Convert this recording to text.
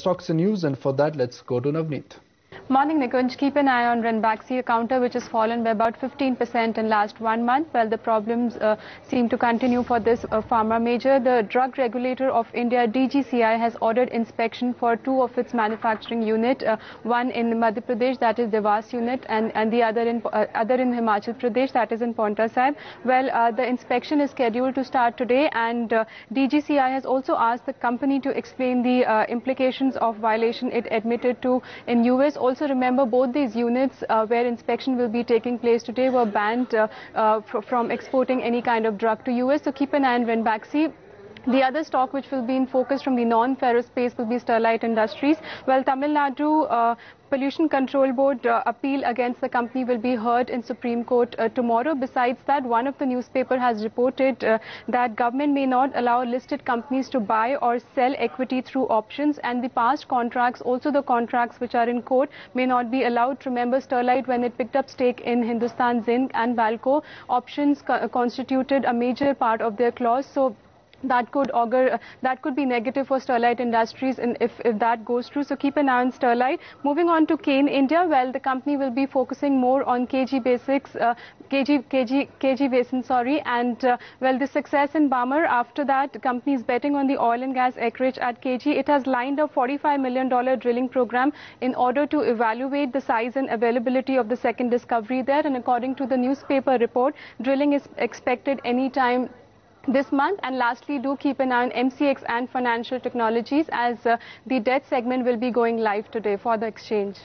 stocks and news, and for that, let's go to Navneet. Morning, Nikunj. Keep an eye on Ranbaxy, a counter which has fallen by about 15% in last 1 month. Well, the problems seem to continue for this pharma major. The drug regulator of India, DGCI, has ordered inspection for 2 of its manufacturing unit, one in Madhya Pradesh, that is Devas unit, and the other in Himachal Pradesh, that is in Paonta Sahib. Well, the inspection is scheduled to start today, and DGCI has also asked the company to explain the implications of violation it admitted to in US. Also remember, both these units where inspection will be taking place today were banned from exporting any kind of drug to US. So keep an eye on Ranbaxy. The other stock which will be in focus from the non-ferrous space will be Sterlite Industries. Well, Tamil Nadu Pollution Control Board appeal against the company will be heard in Supreme Court tomorrow. Besides that, one of the newspaper has reported that government may not allow listed companies to buy or sell equity through options, and the past contracts, also the contracts which are in court, may not be allowed. Remember, Sterlite, when it picked up stake in Hindustan Zinc and Balco, options constituted a major part of their clause. So that could be negative for Sterlite Industries, and if that goes through. So keep an eye on Sterlite. Moving on to Kane India, well, the company will be focusing more on KG Basin, and well, the success in Barmer. After that, the company is betting on the oil and gas acreage at KG. It has lined up $45 million drilling program in order to evaluate the size and availability of the second discovery there. And according to the newspaper report, drilling is expected anytime this month. And lastly, do keep an eye on MCX and Financial Technologies, as the debt segment will be going live today for the exchange.